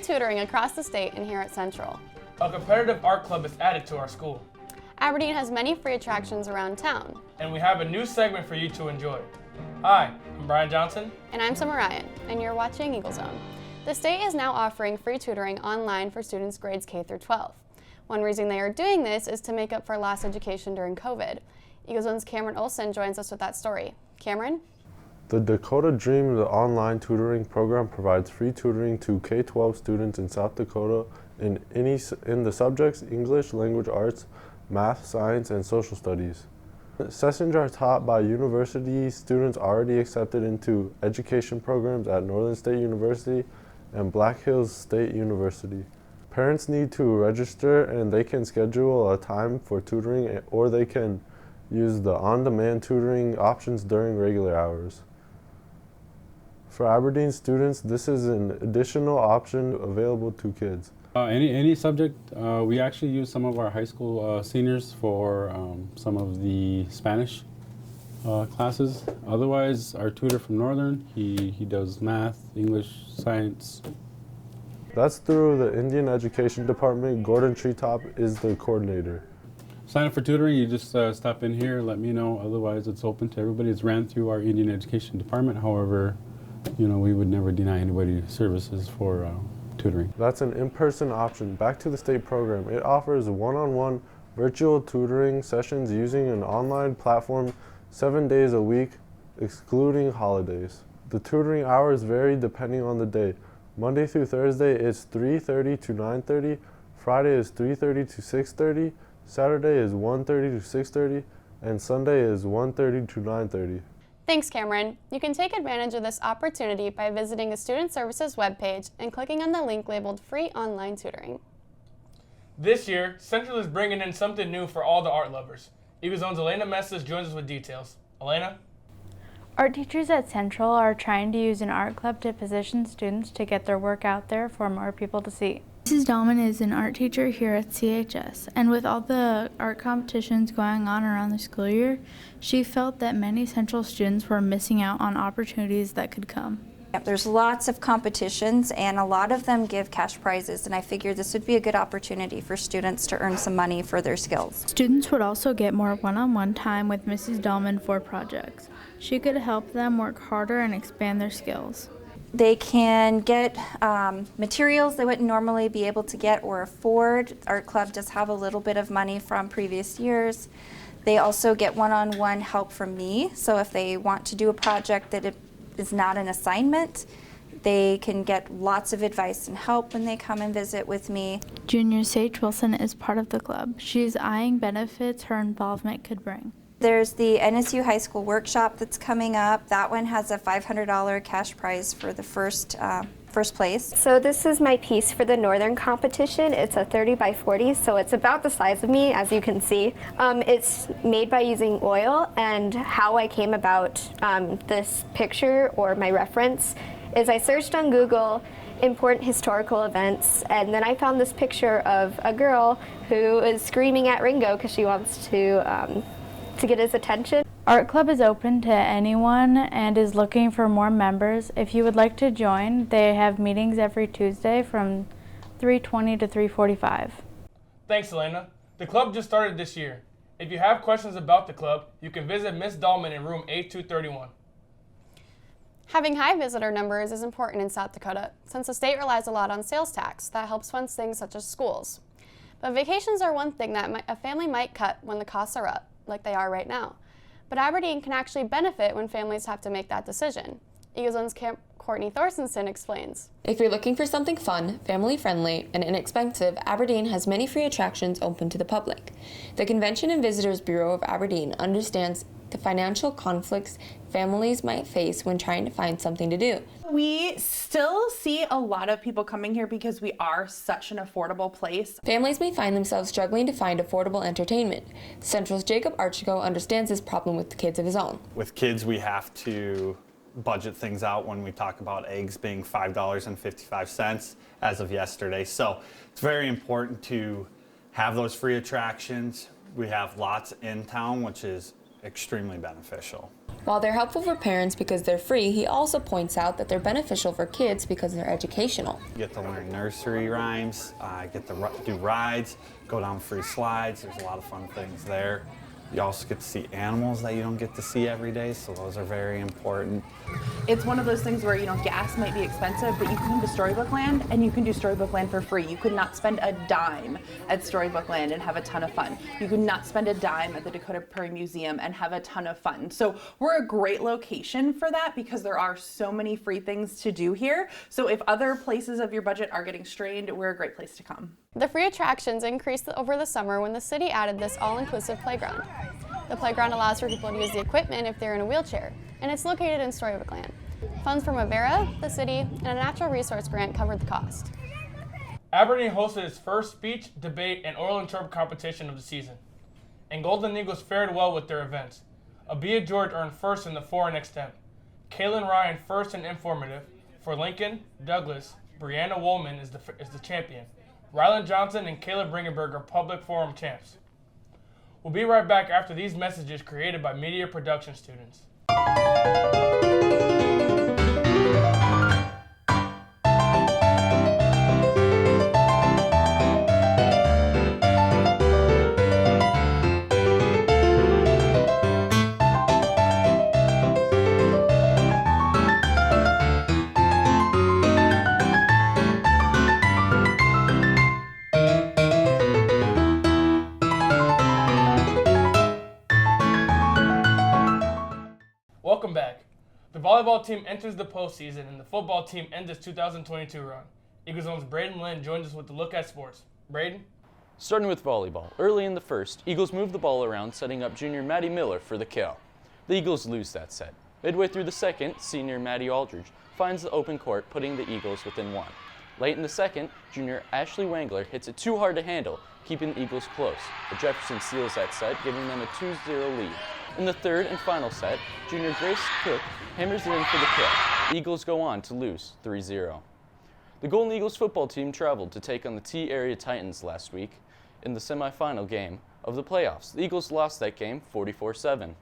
tutoring across the state and here at Central. A competitive art club is added to our school. Aberdeen has many free attractions around town. And we have a new segment for you to enjoy. Hi, I'm Brian Johnson. And I'm Summer Ryan, and you're watching Eagle Zone. The state is now offering free tutoring online for students grades K through 12. One reason they are doing this is to make up for lost education during COVID. Eagle Zone's Cameron Olson joins us with that story. Cameron? The Dakota Dream, the online tutoring program, provides free tutoring to K-12 students in South Dakota in the subjects English, language arts, math, science, and social studies. Sessions are taught by university students already accepted into education programs at Northern State University and Black Hills State University. Parents need to register and they can schedule a time for tutoring, or they can use the on-demand tutoring options during regular hours. For Aberdeen students, this is an additional option available to kids. Any subject. We actually use some of our high school seniors for some of the Spanish classes. Otherwise, our tutor from Northern, he does math, English, science. That's through the Indian Education Department. Gordon Treetop is the coordinator. Sign up for tutoring, you just stop in here, let me know. Otherwise, it's open to everybody. It's ran through our Indian Education Department. However, we would never deny anybody services for tutoring. That's an in-person option. Back to the state program. It offers one-on-one virtual tutoring sessions using an online platform 7 days a week, excluding holidays. The tutoring hours vary depending on the day. Monday through Thursday is 3:30 to 9:30, Friday is 3:30 to 6:30, Saturday is 1:30 to 6:30, and Sunday is 1:30 to 9:30. Thanks, Cameron. You can take advantage of this opportunity by visiting the Student Services webpage and clicking on the link labeled Free Online Tutoring. This year, Central is bringing in something new for all the art lovers. Eagle Zone's Elena Messas joins us with details. Elena? Art teachers at Central are trying to use an art club to position students to get their work out there for more people to see. Mrs. Dahlman is an art teacher here at CHS, and with all the art competitions going on around the school year, she felt that many Central students were missing out on opportunities that could come. There's lots of competitions and a lot of them give cash prizes, and I figured this would be a good opportunity for students to earn some money for their skills. Students would also get more one-on-one time with Mrs. Dahlman for projects. She could help them work harder and expand their skills. They can get materials they wouldn't normally be able to get or afford. Art Club does have a little bit of money from previous years. They also get one-on-one help from me, so if they want to do a project that it is not an assignment, they can get lots of advice and help when they come and visit with me. Junior Sage Wilson is part of the club. She's eyeing benefits her involvement could bring. There's the NSU High School workshop that's coming up. That one has a $500 cash prize for the first place. So this is my piece for the Northern competition. It's a 30 by 40, so it's about the size of me, as you can see. It's made by using oil, and how I came about this picture, or my reference, is I searched on Google important historical events, and then I found this picture of a girl who is screaming at Ringo because she wants to get his attention. Art Club is open to anyone and is looking for more members. If you would like to join, they have meetings every Tuesday from 3:20 to 3:45. Thanks, Elena. The club just started this year. If you have questions about the club, you can visit Miss Dahlman in room 8231. Having high visitor numbers is important in South Dakota, since the state relies a lot on sales tax that helps fund things such as schools. But vacations are one thing that a family might cut when the costs are up, like they are right now. But Aberdeen can actually benefit when families have to make that decision. Eagle Zone's Courtney Thorstenson explains. If you're looking for something fun, family-friendly, and inexpensive, Aberdeen has many free attractions open to the public. The Convention and Visitors Bureau of Aberdeen understands the financial conflicts families might face when trying to find something to do. We still see a lot of people coming here because we are such an affordable place. Families may find themselves struggling to find affordable entertainment. Central's Jacob Archigo understands this problem with the kids of his own. With kids, we have to budget things out when we talk about eggs being $5.55 as of yesterday. So it's very important to have those free attractions. We have lots in town, which is extremely beneficial. While they're helpful for parents because they're free, he also points out that they're beneficial for kids because they're educational. You get to learn nursery rhymes, get to do rides, go down free slides. There's a lot of fun things there. You also get to see animals that you don't get to see every day, so those are very important. It's one of those things where, gas might be expensive, but you can come to Storybook Land and you can do Storybook Land for free. You could not spend a dime at Storybook Land and have a ton of fun. You could not spend a dime at the Dakota Prairie Museum and have a ton of fun. So we're a great location for that because there are so many free things to do here. So if other places of your budget are getting strained, we're a great place to come. The free attractions increased over the summer when the city added this all-inclusive playground. The playground allows for people to use the equipment if they're in a wheelchair, and it's located in Storybook Land. Funds from Avera, the city, and a natural resource grant covered the cost. Aberdeen hosted its first speech, debate, and oral and turf competition of the season. And Golden Eagles fared well with their events. Abia George earned first in the foreign extemp. Kaylin Ryan first in informative. For Lincoln, Douglas, Brianna Woolman is the champion. Rylan Johnson and Caleb Ringenberg are public forum champs. We'll be right back after these messages created by media production students. Welcome back. The volleyball team enters the postseason and the football team ends its 2022 run. EagleZone's Braden Lynn joins us with the Look at Sports. Braden? Starting with volleyball, early in the first, Eagles moved the ball around, setting up junior Maddie Miller for the kill. The Eagles lose that set. Midway through the second, senior Maddie Aldridge finds the open court, putting the Eagles within one. Late in the second, junior Ashley Wangler hits it too hard to handle, keeping the Eagles close, but Jefferson seals that set, giving them a 2-0 lead. In the third and final set, junior Grace Cook hammers it in for the kill. The Eagles go on to lose 3-0. The Golden Eagles football team traveled to take on the T-Area Titans last week in the semifinal game of the playoffs. The Eagles lost that game 44-7.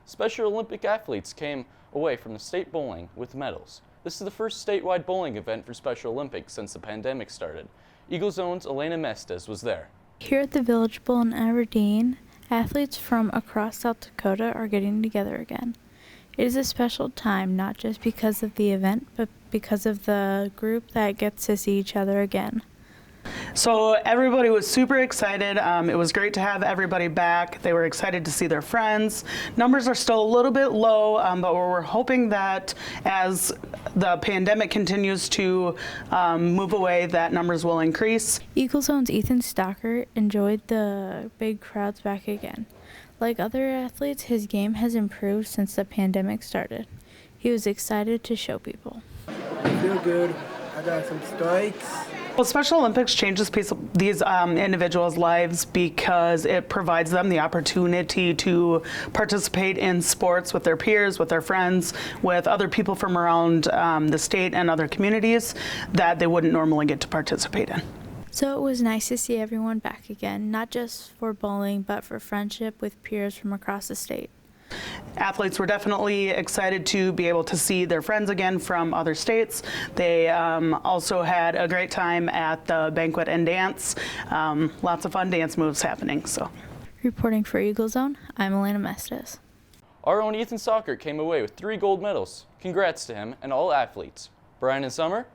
Special Olympic athletes came away from the state bowling with medals. This is the first statewide bowling event for Special Olympics since the pandemic started. EagleZone's Elena Mestes was there. Here at the Village Bowl in Aberdeen, athletes from across South Dakota are getting together again. It is a special time, not just because of the event, but because of the group that gets to see each other again. So everybody was super excited. It was great to have everybody back. They were excited to see their friends. Numbers are still a little bit low, but we're hoping that as the pandemic continues to move away, that numbers will increase. EagleZone's Ethan Stocker enjoyed the big crowds back again. Like other athletes, his game has improved since the pandemic started. He was excited to show people. I feel good. I got some strikes. Well, Special Olympics changes these individuals' lives because it provides them the opportunity to participate in sports with their peers, with their friends, with other people from around the state and other communities that they wouldn't normally get to participate in. So it was nice to see everyone back again, not just for bowling, but for friendship with peers from across the state. Athletes were definitely excited to be able to see their friends again from other states. They also had a great time at the banquet and dance. Lots of fun dance moves happening. So, reporting for EagleZone, I'm Elena Mestes. Our own Ethan Stocker came away with 3 gold medals. Congrats to him and all athletes. Brian and Summer?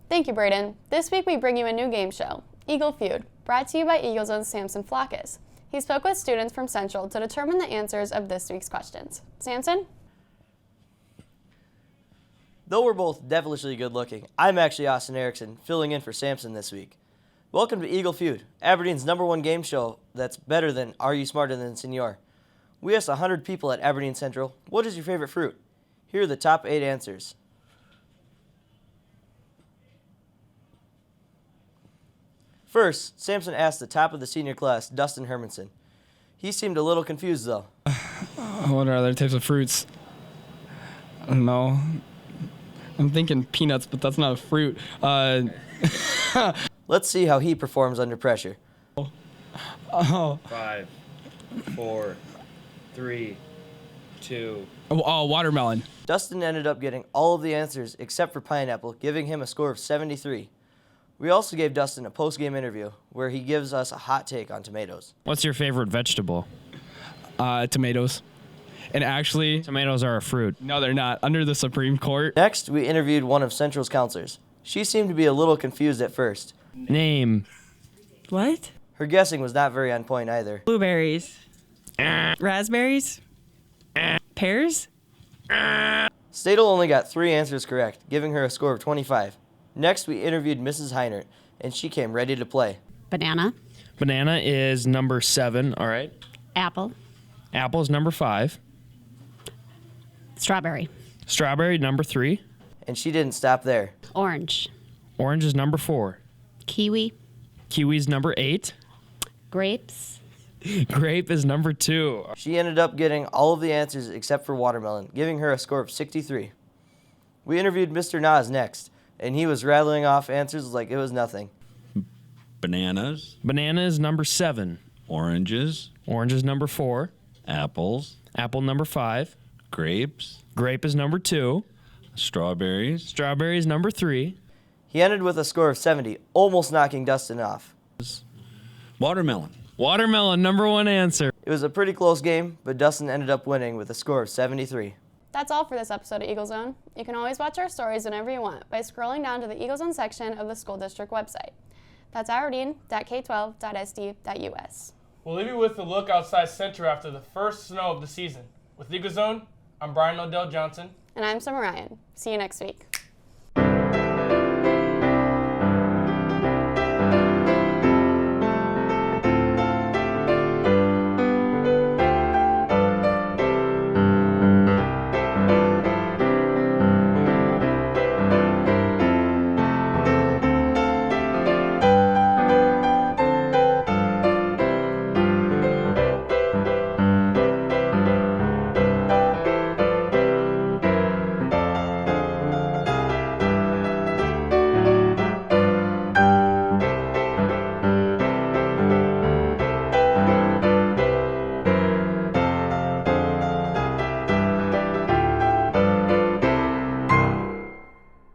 Thank you, Braden. This week we bring you a new game show, Eagle Feud, brought to you by EagleZone's Samson Flackus. He spoke with students from Central to determine the answers of this week's questions. Samson? Though we're both devilishly good looking, I'm actually Austin Erickson, filling in for Samson this week. Welcome to Eagle Feud, Aberdeen's #1 game show that's better than Are You Smarter Than Senior? We asked 100 people at Aberdeen Central, what is your favorite fruit? Here are the top 8 answers. First, Samson asked the top of the senior class, Dustin Hermanson. He seemed a little confused, though. What are other types of fruits? I don't know. I'm thinking peanuts, but that's not a fruit. Let's see how he performs under pressure. Oh. 5, 4, 3, 2. Oh, watermelon. Dustin ended up getting all of the answers except for pineapple, giving him a score of 73. We also gave Dustin a post-game interview where he gives us a hot take on tomatoes. What's your favorite vegetable? Tomatoes. And actually, Tomatoes are a fruit. no, they're not. Under the Supreme Court. Next, we interviewed one of Central's counselors. She seemed to be a little confused at first. Name. What? Her guessing was not very on point either. Blueberries. Raspberries. Pears. Stadel only got 3 answers correct, giving her a score of 25. Next, we interviewed Mrs. Heinert, and she came ready to play. Banana. Banana is number 7, all right. Apple. Apple is number 5. Strawberry. Strawberry, number 3. And she didn't stop there. Orange. Orange is number 4. Kiwi. Kiwi is number 8. Grapes. Grape is number 2. She ended up getting all of the answers except for watermelon, giving her a score of 63. We interviewed Mr. Nas next, and he was rattling off answers like it was nothing. Bananas. Banana is number 7. Oranges. Orange is number 4. Apples. Apple number 5. Grapes. Grape is number 2. Strawberries. Strawberry is number 3. He ended with a score of 70, almost knocking Dustin off. Watermelon. Watermelon, number 1 answer. It was a pretty close game, but Dustin ended up winning with a score of 73. That's all for this episode of Eagle Zone. You can always watch our stories whenever you want by scrolling down to the Eagle Zone section of the school district website. That's aberdeen.k12.sd.us. We'll leave you with a look outside Central after the first snow of the season. With Eagle Zone, I'm Brian Odell Johnson. And I'm Summer Ryan. See you next week.